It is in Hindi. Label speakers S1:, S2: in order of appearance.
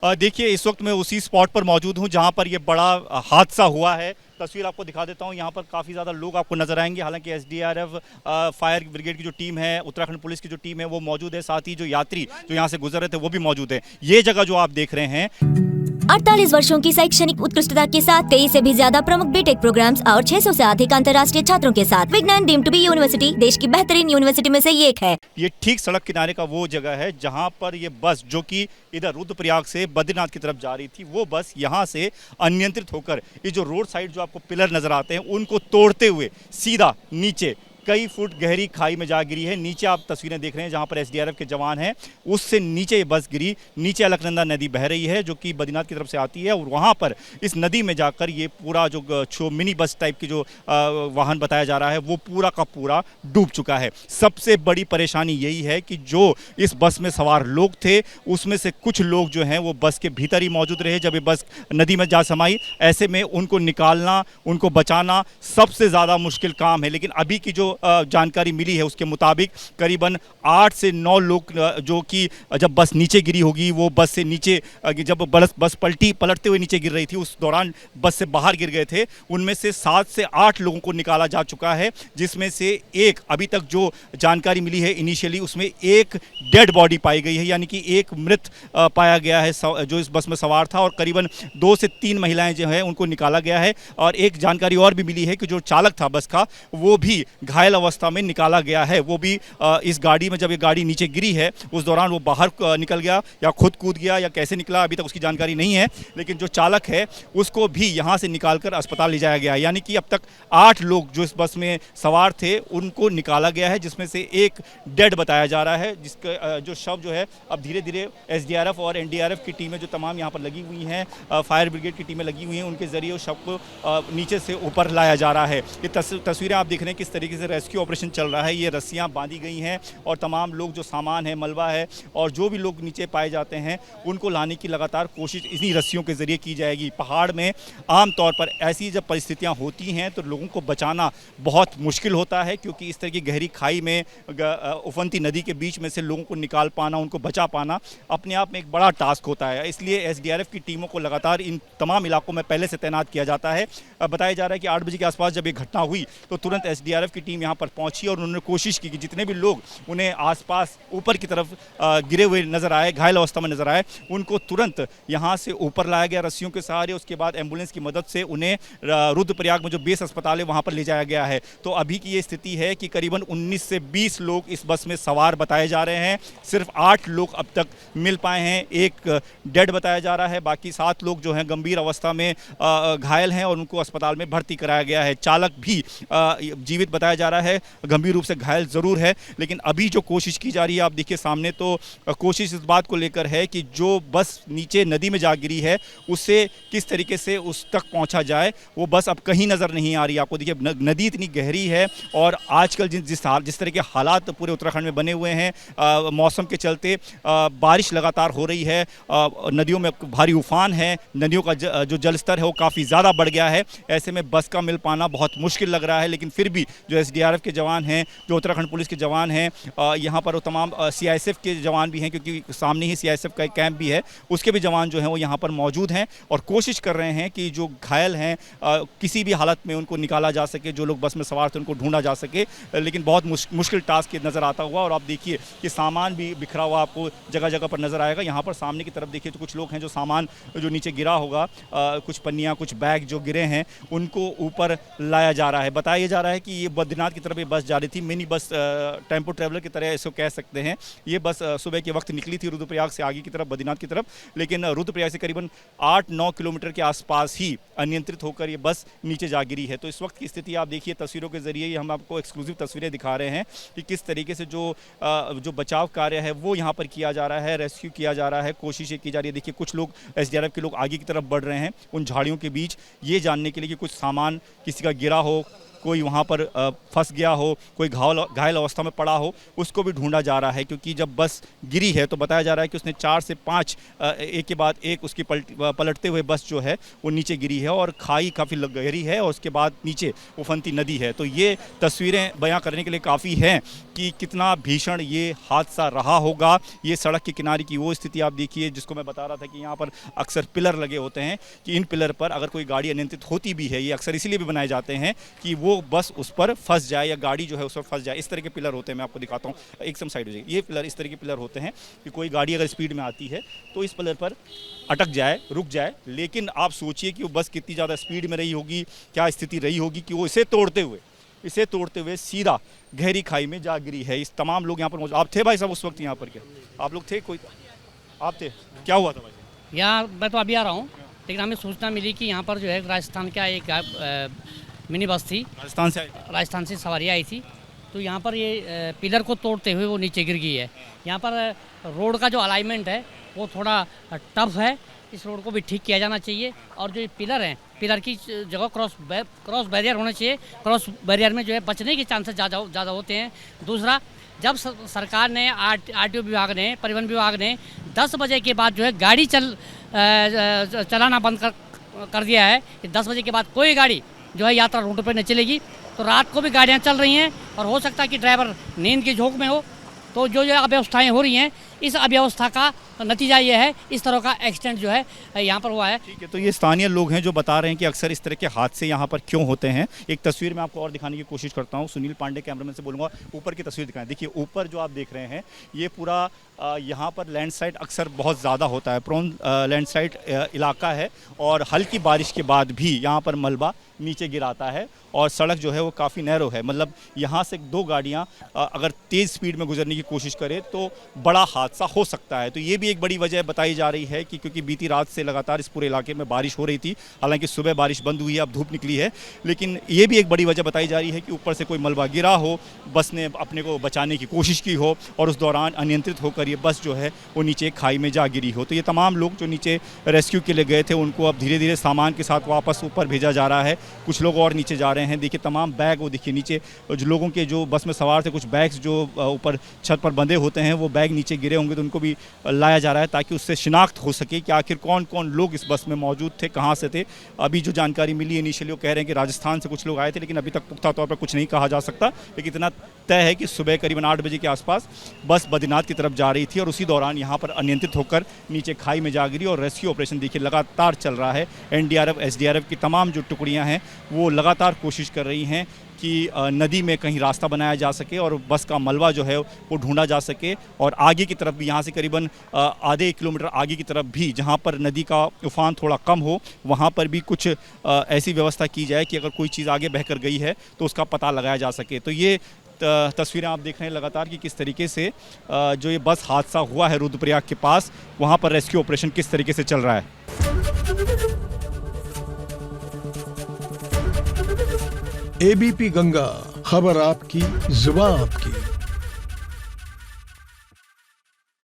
S1: देखिए इस वक्त मैं उसी स्पॉट पर मौजूद हूं जहां पर यह बड़ा हादसा हुआ है। तस्वीर आपको दिखा देता हूं। यहां पर काफ़ी ज़्यादा लोग आपको नजर आएंगे। हालांकि एसडीआरएफ फायर ब्रिगेड की जो टीम है, उत्तराखंड पुलिस की जो टीम है वो मौजूद है। साथ ही जो यात्री जो यहां से गुजर रहे थे वो भी मौजूद है। ये जगह जो आप देख रहे हैं
S2: 48 वर्षों की शैक्षणिक उत्कृष्टता के साथ 23 से भी ज्यादा प्रमुख बीटेक प्रोग्राम्स और 600 से अधिक अंतर्राष्ट्रीय छात्रों के साथ विज्ञान डीम्ड टू बी यूनिवर्सिटी देश की बेहतरीन यूनिवर्सिटी में से एक है।
S1: ये ठीक सड़क किनारे का वो जगह है जहां पर ये बस जो कि इधर रुद्रप्रयाग से बद्रीनाथ की तरफ जा रही थी, वो बस यहां से अनियंत्रित होकर ये जो रोड साइड जो आपको पिलर नजर आते हैं उनको तोड़ते हुए सीधा नीचे कई फुट गहरी खाई में जा गिरी है। नीचे आप तस्वीरें देख रहे हैं जहां पर एसडीआरएफ के जवान हैं, उससे नीचे ये बस गिरी। नीचे अलकनंदा नदी बह रही है जो कि बद्रीनाथ की तरफ से आती है और वहां पर इस नदी में जाकर ये पूरा जो मिनी बस टाइप की जो वाहन बताया जा रहा है वो पूरा का पूरा डूब चुका है। सबसे बड़ी परेशानी यही है कि जो इस बस में सवार लोग थे उसमें से कुछ लोग जो हैं वो बस के भीतर ही मौजूद रहे जब ये बस नदी में जा समाई। ऐसे में उनको निकालना, उनको बचाना सबसे ज़्यादा मुश्किल काम है। लेकिन अभी की जो जानकारी मिली है उसके मुताबिक करीबन 8 से 9 लोग जो कि जब बस नीचे गिरी होगी, वो बस से नीचे जब बस पलटते हुए नीचे गिर रही थी उस दौरान बस से बाहर गिर गए थे। उनमें से 7 से 8 लोगों को निकाला जा चुका है, जिसमें से एक अभी तक जो जानकारी मिली है इनिशियली उसमें एक डेड बॉडी पाई गई है, यानी कि एक मृत पाया गया है जो इस बस में सवार था। और करीबन 2 से 3 महिलाएं जो है उनको निकाला गया है। और एक जानकारी और भी मिली है कि जो चालक था बस का वो भी घायल अवस्था में निकाला गया है। वो भी इस गाड़ी में जब ये गाड़ी नीचे गिरी है उस दौरान वो बाहर निकल गया या खुद कूद गया या कैसे निकला अभी तक उसकी जानकारी नहीं है। लेकिन जो चालक है उसको भी यहाँ से निकालकर अस्पताल ले जाया गया है। यानी कि अब तक 8 लोग जो इस बस में सवार थे उनको निकाला गया है, जिसमें से एक डेड बताया जा रहा है, जिसका जो शव जो है अब धीरे धीरे एसडीआरएफ और एनडीआरएफ की टीमें जो तमाम यहाँ पर लगी हुई हैं, फायर ब्रिगेड की टीमें लगी हुई हैं, उनके जरिए उस शव को नीचे से ऊपर लाया जा रहा है। ये तस्वीरें आप देख रहे हैं किस तरीके से रेस्क्यू ऑपरेशन चल रहा है। ये रस्सियां बांधी गई हैं और तमाम लोग जो सामान है, मलबा है और जो भी लोग नीचे पाए जाते हैं उनको लाने की लगातार कोशिश इन्हीं रस्सियों के जरिए की जाएगी। पहाड़ में आमतौर पर ऐसी जब परिस्थितियां होती हैं तो लोगों को बचाना बहुत मुश्किल होता है, क्योंकि इस तरह की गहरी खाई में उफनती नदी के बीच में से लोगों को निकाल पाना, उनको बचा पाना अपने आप में एक बड़ा टास्क होता है। इसलिए एसडीआरएफ की टीमों को लगातार इन तमाम इलाकों में पहले से तैनात किया जाता है। बताया जा रहा है कि 8 बजे के आसपास जब ये घटना हुई तो तुरंत एसडीआरएफ की टीम यहाँ पर पहुंची और उन्होंने कोशिश की कि जितने भी लोग उन्हें आसपास ऊपर की तरफ गिरे हुए नजर आए, घायल अवस्था में नजर आए, उनको तुरंत यहाँ से ऊपर लाया गया रस्सियों के सहारे। उसके बाद एम्बुलेंस की मदद से उन्हें रुद्रप्रयाग में जो बेस अस्पताल है वहाँ पर ले जाया गया है। तो अभी की ये स्थिति है कि करीबन 19 से 20 लोग इस बस में सवार बताए जा रहे हैं। सिर्फ 8 लोग अब तक मिल पाए हैं, एक डेड बताया जा रहा है, बाकी 7 लोग जो हैं गंभीर अवस्था में घायल हैं और उनको अस्पताल में भर्ती कराया गया है। चालक भी जीवित बताया जा रहा है, गंभीर रूप से घायल ज़रूर है। लेकिन अभी जो कोशिश की जा रही है आप देखिए सामने, तो कोशिश इस बात को लेकर है कि जो बस नीचे नदी में जा गिरी है उससे किस तरीके से उस तक पहुंचा जाए। वो बस अब कहीं नज़र नहीं आ रही। आपको देखिए नदी इतनी गहरी है और आजकल जिस तरह के हालात पूरे उत्तराखंड में बने हुए हैं मौसम के चलते, बारिश लगातार हो रही है, नदियों में भारी उफान है, नदियों का जो जलस्तर है वो काफ़ी ज़्यादा बढ़ गया है। ऐसे में बस का मिल पाना बहुत मुश्किल लग रहा है। लेकिन फिर भी जो एसडीआरएफ के जवान हैं, जो उत्तराखंड पुलिस के जवान हैं, यहाँ पर वो तमाम सीआईएसएफ के जवान भी हैं, क्योंकि सामने ही सीआईएसएफ का एक कैंप भी है, उसके भी जवान जो हैं वो यहाँ पर मौजूद हैं और कोशिश कर रहे हैं कि जो घायल हैं किसी भी हालत में उनको निकाला जा सके, जो लोग बस में सवार थे उनको ढूंढा जा सके। लेकिन बहुत मुश्किल टास्क नज़र आता हुआ। और आप देखिए कि सामान भी बिखरा हुआ आपको जगह जगह पर नज़र आएगा। यहाँ पर सामने की तरफ देखिए तो कुछ लोग हैं जो सामान जो नीचे गिरा होगा, कुछ पन्नियाँ, कुछ बैग जो गिरे हैं उनको ऊपर लाया जा रहा है। बताया जा रहा है कि ये बद्रीनाथ की तरफ ये बस जा रही थी, मिनी बस, टेम्पो ट्रैवलर की तरह इसको कह सकते हैं। ये बस सुबह के वक्त निकली थी रुद्रप्रयाग से आगे की तरफ, बद्रीनाथ की तरफ, लेकिन रुद्रप्रयाग से करीबन 8-9 किलोमीटर के आसपास ही अनियंत्रित होकर ये बस नीचे जा गिरी है। तो इस वक्त की स्थिति आप देखिए तस्वीरों के जरिए हम आपको एक्सक्लूसिव तस्वीरें दिखा रहे हैं कि किस तरीके से जो बचाव कार्य है वो यहाँ पर किया जा रहा है, रेस्क्यू किया जा रहा है, कोशिशें की जा रही है। देखिए कुछ लोग एसडीआरएफ के लोग आगे की तरफ बढ़ रहे हैं उन झाड़ियों के बीच, ये जानने के लिए कि कुछ सामान किसी का गिरा हो, कोई वहाँ पर फंस गया हो, कोई घायल अवस्था में पड़ा हो, उसको भी ढूंढा जा रहा है। क्योंकि जब बस गिरी है तो बताया जा रहा है कि उसने 4 से 5 एक के बाद एक उसकी पलटते हुए बस जो है वो नीचे गिरी है और खाई काफ़ी गहरी है और उसके बाद नीचे उफनती नदी है। तो ये तस्वीरें बयां करने के लिए काफ़ी हैं कि कितना भीषण ये हादसा रहा होगा। ये सड़क के किनारे की वो स्थिति आप देखिए जिसको मैं बता रहा था कि यहाँ पर अक्सर पिलर लगे होते हैं कि इन पिलर पर अगर कोई गाड़ी अनियंत्रित होती भी है, ये अक्सर इसीलिए भी बनाए जाते हैं कि वो बस उस पर फंस जाए या गाड़ी जो है उस पर फंस जाए। इस तरह के पिलर होते हैं, मैं आपको दिखाता हूँ, एकदम साइड हो जाएगी। ये पिलर इस तरह के पिलर होते हैं कि कोई गाड़ी अगर स्पीड में आती है तो इस पिलर पर अटक जाए, रुक जाए। लेकिन आप सोचिए कि वो बस कितनी ज़्यादा स्पीड में रही होगी, क्या स्थिति रही होगी कि वो इसे तोड़ते हुए सीधा गहरी खाई में जा गिरी है। इस तमाम लोग यहाँ पर मौजूद। आप थे भाई साहब उस वक्त यहाँ पर? क्या आप लोग थे? कोई आप थे? क्या हुआ था भाई?
S3: यहाँ मैं तो अभी आ रहा हूँ, लेकिन हमें सूचना मिली कि यहाँ पर जो है राजस्थान का एक मिनी बस थी, राजस्थान से सवारी आई थी, तो यहाँ पर ये पिलर को तोड़ते हुए वो नीचे गिर गई है। यहाँ पर रोड का जो अलाइनमेंट है वो थोड़ा टफ है, इस रोड को भी ठीक किया जाना चाहिए। और जो ये पिलर हैं, पिलर की जगह क्रॉस बैरियर होना चाहिए। क्रॉस बैरियर में जो है बचने के चांसेस ज़्यादा होते हैं। दूसरा, जब सरकार ने आरटीओ विभाग ने, परिवहन विभाग ने 10 बजे के बाद जो है गाड़ी चलाना बंद कर दिया है कि 10 बजे के बाद कोई गाड़ी जो है यात्रा रूट पर नहीं चलेगी। तो रात को भी गाड़ियाँ चल रही हैं और हो सकता है कि ड्राइवर नींद की झोंक में हो। तो जो अव्यवस्थाएँ हो रही हैं, इस अव्यवस्था का नतीजा ये है, इस तरह का एक्सीडेंट जो है यहाँ पर हुआ है।
S1: ठीक है, तो ये स्थानीय लोग हैं जो बता रहे हैं कि अक्सर इस तरह के हादसे यहाँ पर क्यों होते हैं। एक तस्वीर में आपको और दिखाने की कोशिश करता हूँ। सुनील पांडे कैमरामैन से बोलूँगा ऊपर की तस्वीर दिखाएं। देखिए ऊपर जो आप देख रहे हैं ये पूरा यहाँ पर लैंडस्लाइड अक्सर बहुत ज़्यादा होता है, प्रोन लैंडस्लाइड इलाका है और हल्की बारिश के बाद भी यहाँ पर मलबा नीचे गिराता है और सड़क जो है वो काफ़ी नैरो है। मतलब यहाँ से 2 गाड़ियाँ अगर तेज़ स्पीड में गुजरने की कोशिश करें तो बड़ा हादसा हो सकता है। तो ये भी एक बड़ी वजह बताई जा रही है कि क्योंकि बीती रात से लगातार इस पूरे इलाके में बारिश हो रही थी। हालांकि सुबह बारिश बंद हुई है, अब धूप निकली है, लेकिन ये भी एक बड़ी वजह बताई जा रही है कि ऊपर से कोई मलबा गिरा हो, बस ने अपने को बचाने की कोशिश की हो और उस दौरान अनियंत्रित होकर ये बस जो है वो नीचे खाई में जा गिरी हो। तो ये तमाम लोग जो नीचे रेस्क्यू के लिए गए थे उनको अब धीरे धीरे सामान के साथ वापस ऊपर भेजा जा रहा है। कुछ लोग और नीचे जा रहे हैं। देखिए तमाम बैग, वो देखिए नीचे जो लोगों के जो बस में सवार थे, कुछ बैग्स जो ऊपर छत पर बंधे होते हैं वो बैग नीचे गिरे होंगे तो उनको भी लाया जा रहा है ताकि उससे शिनाख्त हो सके कि आखिर कौन कौन लोग इस बस में मौजूद थे, कहाँ से थे। अभी जो जानकारी मिली है इनिशियली वो कह रहे हैं कि राजस्थान से कुछ लोग आए थे, लेकिन अभी तक पुख्ता तौर पर कुछ नहीं कहा जा सकता। लेकिन इतना तय है कि सुबह करीबन 8 बजे के आसपास बस बद्रीनाथ की तरफ जा रही थी और उसी दौरान यहाँ पर अनियंत्रित होकर नीचे खाई में जा गिरी और रेस्क्यू ऑपरेशन देखिए लगातार चल रहा है। एनडीआरएफ, एसडीआरएफ की तमाम जो टुकड़ियाँ हैं वो लगातार कोशिश कर रही हैं कि नदी में कहीं रास्ता बनाया जा सके और बस का मलबा जो है वो ढूंढा जा सके। और आगे की तरफ भी, यहाँ से करीबन आधे किलोमीटर आगे की तरफ भी जहाँ पर नदी का उफान थोड़ा कम हो वहाँ पर भी कुछ ऐसी व्यवस्था की जाए कि अगर कोई चीज़ आगे बहकर गई है तो उसका पता लगाया जा सके। तो ये तस्वीरें आप देख रहे हैं लगातार कि किस तरीके से जो ये बस हादसा हुआ है रुद्रप्रयाग के पास, वहाँ पर रेस्क्यू ऑपरेशन किस तरीके से चल रहा है।
S4: एबीपी गंगा, खबर आपकी, जुबान आपकी।